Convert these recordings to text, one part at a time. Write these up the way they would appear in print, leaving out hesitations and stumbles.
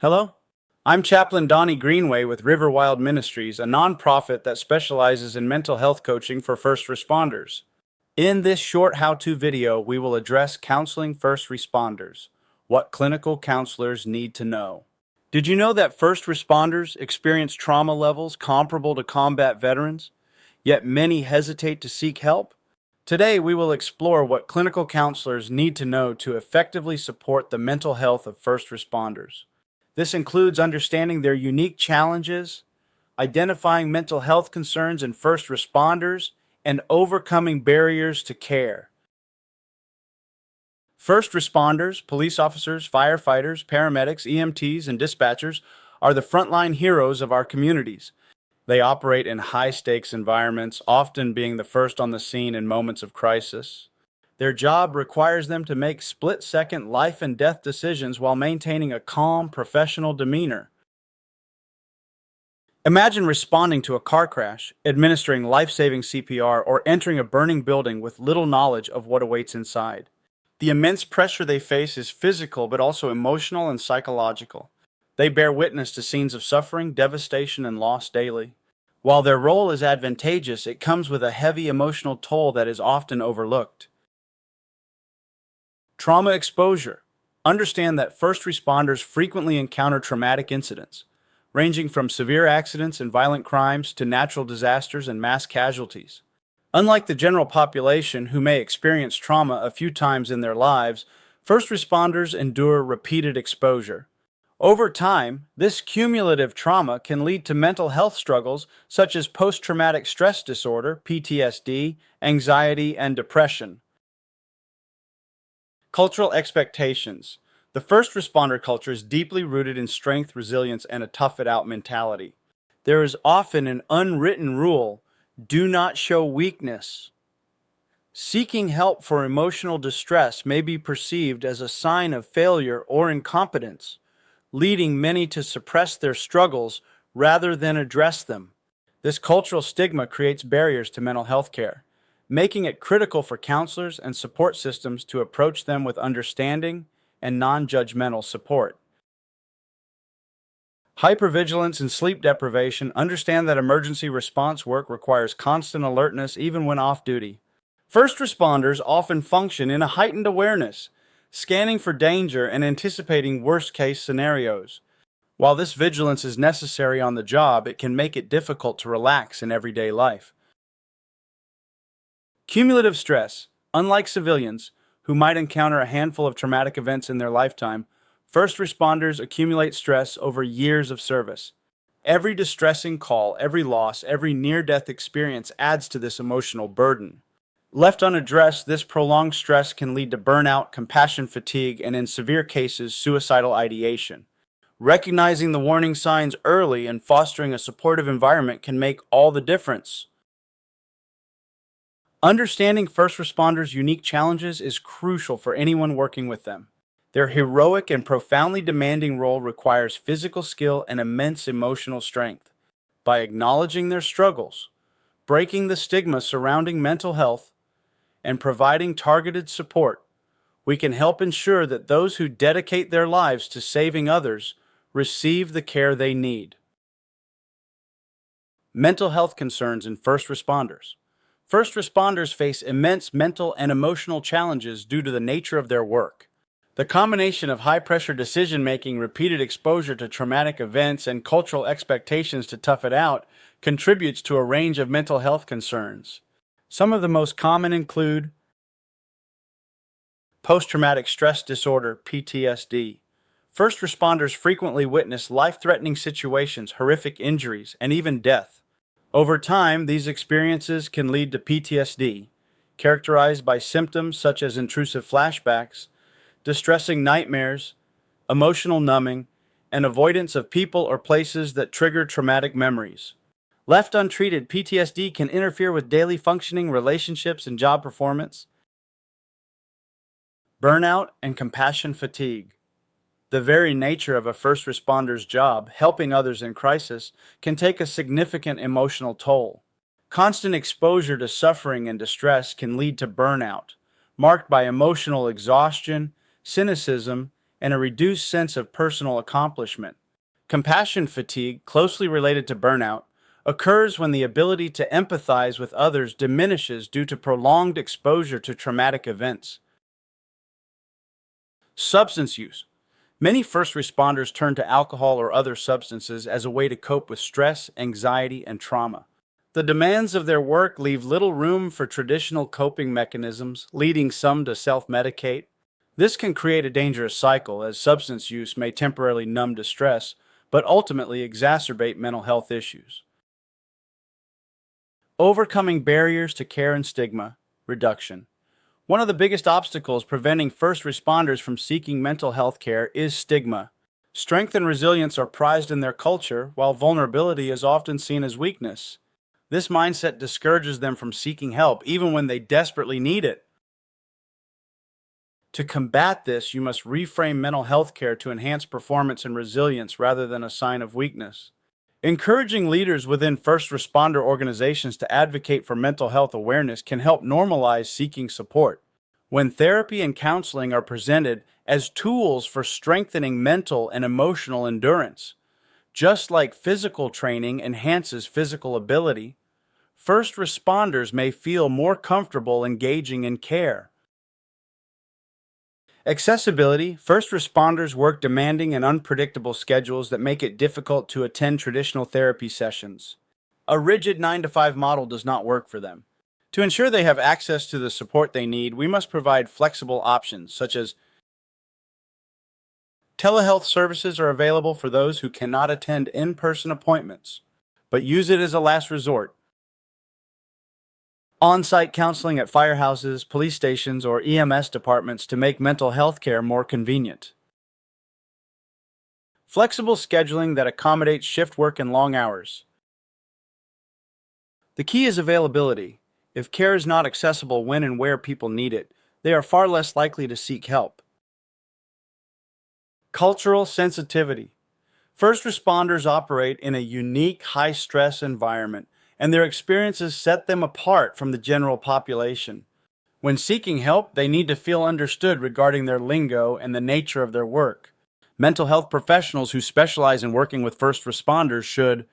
Hello? I'm Chaplain Donnie Greenway with River Wild Ministries, a nonprofit that specializes in mental health coaching for first responders. In this short how-to video, we will address counseling first responders, what clinical counselors need to know. Did you know that first responders experience trauma levels comparable to combat veterans, yet many hesitate to seek help? Today, we will explore what clinical counselors need to know to effectively support the mental health of first responders. This includes understanding their unique challenges, identifying mental health concerns in first responders, and overcoming barriers to care. First responders, police officers, firefighters, paramedics, EMTs, and dispatchers are the frontline heroes of our communities. They operate in high-stakes environments, often being the first on the scene in moments of crisis. Their job requires them to make split-second life and death decisions while maintaining a calm, professional demeanor. Imagine responding to a car crash, administering life-saving CPR, or entering a burning building with little knowledge of what awaits inside. The immense pressure they face is physical but also emotional and psychological. They bear witness to scenes of suffering, devastation, and loss daily. While their role is advantageous, it comes with a heavy emotional toll that is often overlooked. Trauma exposure. Understand that first responders frequently encounter traumatic incidents, ranging from severe accidents and violent crimes to natural disasters and mass casualties. Unlike the general population who may experience trauma a few times in their lives, first responders endure repeated exposure. Over time, this cumulative trauma can lead to mental health struggles such as post-traumatic stress disorder, PTSD, anxiety, and depression. Cultural expectations. The first responder culture is deeply rooted in strength, resilience, and a tough-it-out mentality. There is often an unwritten rule: do not show weakness. Seeking help for emotional distress may be perceived as a sign of failure or incompetence, leading many to suppress their struggles rather than address them. This cultural stigma creates barriers to mental health care, making it critical for counselors and support systems to approach them with understanding and non-judgmental support. Hypervigilance and sleep deprivation. Understand that emergency response work requires constant alertness even when off duty. First responders often function in a heightened awareness, scanning for danger and anticipating worst-case scenarios. While this vigilance is necessary on the job, it can make it difficult to relax in everyday life. Cumulative stress. Unlike civilians, who might encounter a handful of traumatic events in their lifetime, first responders accumulate stress over years of service. Every distressing call, every loss, every near-death experience adds to this emotional burden. Left unaddressed, this prolonged stress can lead to burnout, compassion fatigue, and in severe cases, suicidal ideation. Recognizing the warning signs early and fostering a supportive environment can make all the difference. Understanding first responders' unique challenges is crucial for anyone working with them. Their heroic and profoundly demanding role requires physical skill and immense emotional strength. By acknowledging their struggles, breaking the stigma surrounding mental health, and providing targeted support, we can help ensure that those who dedicate their lives to saving others receive the care they need. Mental health concerns in first responders. First responders face immense mental and emotional challenges due to the nature of their work. The combination of high-pressure decision-making, repeated exposure to traumatic events, and cultural expectations to tough it out contributes to a range of mental health concerns. Some of the most common include post-traumatic stress disorder, PTSD. First responders frequently witness life-threatening situations, horrific injuries, and even death. Over time, these experiences can lead to PTSD, characterized by symptoms such as intrusive flashbacks, distressing nightmares, emotional numbing, and avoidance of people or places that trigger traumatic memories. Left untreated, PTSD can interfere with daily functioning, relationships, and job performance. Burnout and compassion fatigue. The very nature of a first responder's job, helping others in crisis, can take a significant emotional toll. Constant exposure to suffering and distress can lead to burnout, marked by emotional exhaustion, cynicism, and a reduced sense of personal accomplishment. Compassion fatigue, closely related to burnout, occurs when the ability to empathize with others diminishes due to prolonged exposure to traumatic events. Substance use. Many first responders turn to alcohol or other substances as a way to cope with stress, anxiety, and trauma. The demands of their work leave little room for traditional coping mechanisms, leading some to self-medicate. This can create a dangerous cycle, as substance use may temporarily numb distress, but ultimately exacerbate mental health issues. Overcoming barriers to care and stigma reduction. One of the biggest obstacles preventing first responders from seeking mental health care is stigma. Strength and resilience are prized in their culture, while vulnerability is often seen as weakness. This mindset discourages them from seeking help, even when they desperately need it. To combat this, you must reframe mental health care to enhance performance and resilience rather than a sign of weakness. Encouraging leaders within first responder organizations to advocate for mental health awareness can help normalize seeking support. When therapy and counseling are presented as tools for strengthening mental and emotional endurance, just like physical training enhances physical ability, first responders may feel more comfortable engaging in care. Accessibility. First responders work demanding and unpredictable schedules that make it difficult to attend traditional therapy sessions. A rigid 9-to-5 model does not work for them. To ensure they have access to the support they need, we must provide flexible options, such as telehealth services are available for those who cannot attend in-person appointments, but use it as a last resort. On-site counseling at firehouses, police stations, or EMS departments to make mental health care more convenient. Flexible scheduling that accommodates shift work and long hours. The key is availability. If care is not accessible when and where people need it, they are far less likely to seek help. Cultural sensitivity. First responders operate in a unique, high-stress environment, and their experiences set them apart from the general population. When seeking help, they need to feel understood regarding their lingo and the nature of their work. Mental health professionals who specialize in working with first responders should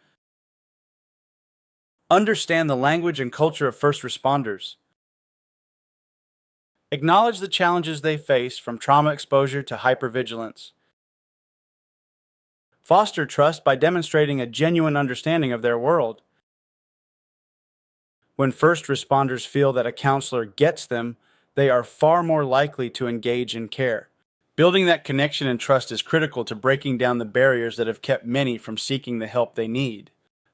understand the language and culture of first responders, acknowledge the challenges they face from trauma exposure to hypervigilance, foster trust by demonstrating a genuine understanding of their world. When first responders feel that a counselor gets them, they are far more likely to engage in care. Building that connection and trust is critical to breaking down the barriers that have kept many from seeking the help they need.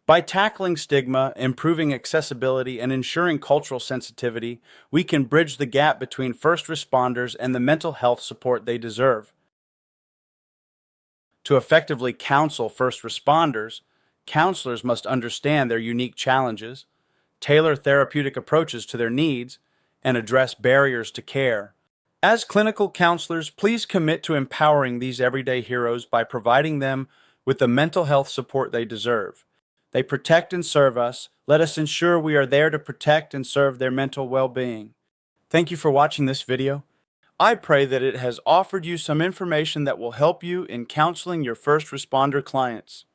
By tackling stigma, improving accessibility, and ensuring cultural sensitivity, we can bridge the gap between first responders and the mental health support they deserve. To effectively counsel first responders, counselors must understand their unique challenges, tailor therapeutic approaches to their needs, and address barriers to care. As clinical counselors, please commit to empowering these everyday heroes by providing them with the mental health support they deserve. They protect and serve us. Let us ensure we are there to protect and serve their mental well-being. Thank you for watching this video. I pray that it has offered you some information that will help you in counseling your first responder clients.